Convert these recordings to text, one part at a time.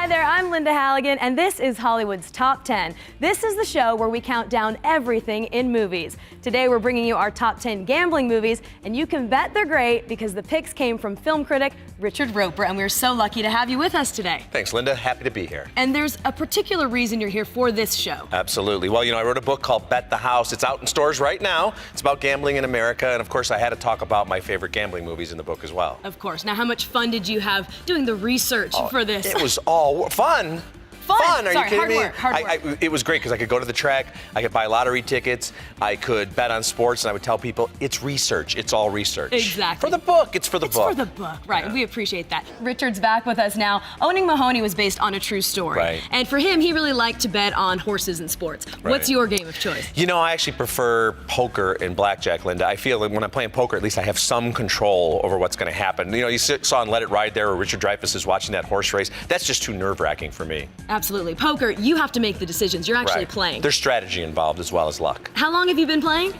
there, I'm Lynda Halligan, and this is Hollywood's Top 10. This is the show where we count down everything in movies. Today we're bringing you our top 10 gambling movies, and you can bet they're great because the picks came from film critic Richard Roeper, and we're so lucky to have you with us today. Thanks, Lynda. Happy to be here. And there's a particular reason you're here for this show. Absolutely. Well, I wrote a book called Bet the House. It's out in stores right now. It's about gambling in America, and of course I had to talk about my favorite gambling movies in the book as well. Of course. Now, how much fun did you have doing the research for this? It was all fun. Fun? Are Sorry, you kidding me? hard work. It was great because I could go to the track, I could buy lottery tickets, I could bet on sports, and I would tell people it's research. It's all research. Exactly. For the book. It's for the book. It's for the book, right? Yeah. We appreciate that. Richard's back with us now. Owning Mahoney was based on a true story, right? And for him, he really liked to bet on horses and sports. Right. What's your game of choice? I actually prefer poker and blackjack, Lynda. I feel like when I'm playing poker, at least I have some control over what's going to happen. You saw in Let It Ride there, where Richard Dreyfuss is watching that horse race. That's just too nerve-wracking for me. Absolutely. Poker, you have to make the decisions. You're actually playing. There's strategy involved as well as luck. How long have you been playing?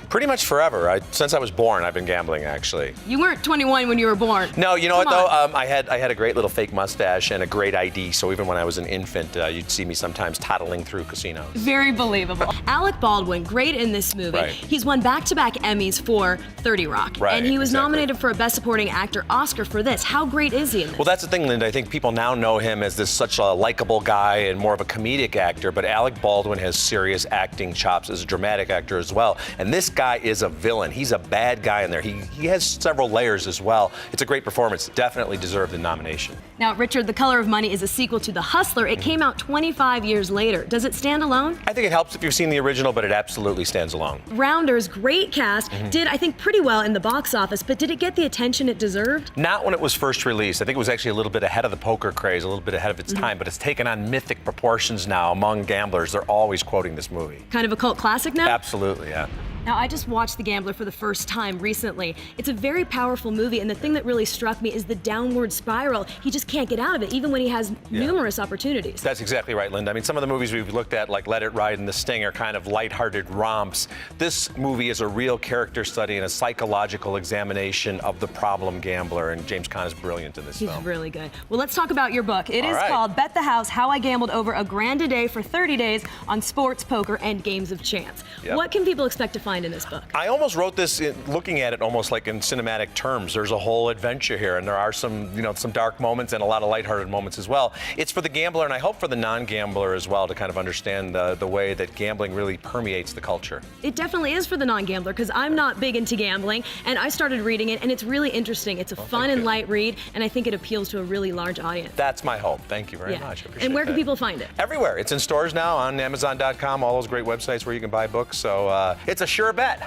Pretty much forever. Since I was born, I've been gambling, actually. You weren't 21 when you were born. No, you know what, though? I had a great little fake mustache and a great ID, so even when I was an infant, you'd see me sometimes toddling through casinos. Very believable. Alec Baldwin, great in this movie. Right. He's won back-to-back Emmys for 30 Rock. Right, and he was nominated for a Best Supporting Actor Oscar for this. How great is he in this? Well, that's the thing, Lynda. I think people now know him as such a likable guy and more of a comedic actor, but Alec Baldwin has serious acting chops as a dramatic actor as well. And this guy is a villain. He's a bad guy in there. He has several layers as well. It's a great performance. Definitely deserved the nomination. Now, Richard, The Color of Money is a sequel to The Hustler. It came out 25 years later. Does it stand alone? I think it helps if you've seen the original, but it absolutely stands alone. Rounders, great cast, did, I think, pretty well in the box office, but did it get the attention it deserved? Not when it was first released. I think it was actually a little bit ahead of the poker craze, a little bit ahead of its time, but it's taken on mythic proportions now among gamblers. They're always quoting this movie. Kind of a cult classic now? Absolutely, yeah. Now, I just watched The Gambler for the first time recently. It's a very powerful movie, and the thing that really struck me is the downward spiral. He just can't get out of it, even when he has numerous opportunities. That's exactly right, Lynda. I mean, some of the movies we've looked at, like Let It Ride and The Sting, are kind of lighthearted romps. This movie is a real character study and a psychological examination of the problem gambler, and James Caan is brilliant in this film. He's really good. Well, let's talk about your book. It is right. called Bet the House, How I Gambled Over a Grand a Day for 30 Days on Sports, Poker, and Games of Chance. Yep. What can people expect to find in this book? I almost wrote this looking at it almost like in cinematic terms. There's a whole adventure here, and there are some, some dark moments and a lot of lighthearted moments as well. It's for the gambler, and I hope for the non-gambler as well, to kind of understand the way that gambling really permeates the culture. It definitely is for the non-gambler, because I'm not big into gambling, and I started reading it, and it's really interesting. It's a fun and light read, and I think it appeals to a really large audience. That's my hope. Thank you very much. I appreciate And where can that. people find it? Everywhere. It's in stores now, on Amazon.com, all those great websites where you can buy books, so it's a sure bet.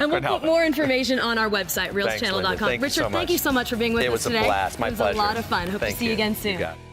And we'll put more information on our website, ReelzChannel.com. Richard, thank you so much for being with us today. It was a blast. My pleasure. It was a lot of fun. Hope to see you again soon. You got it.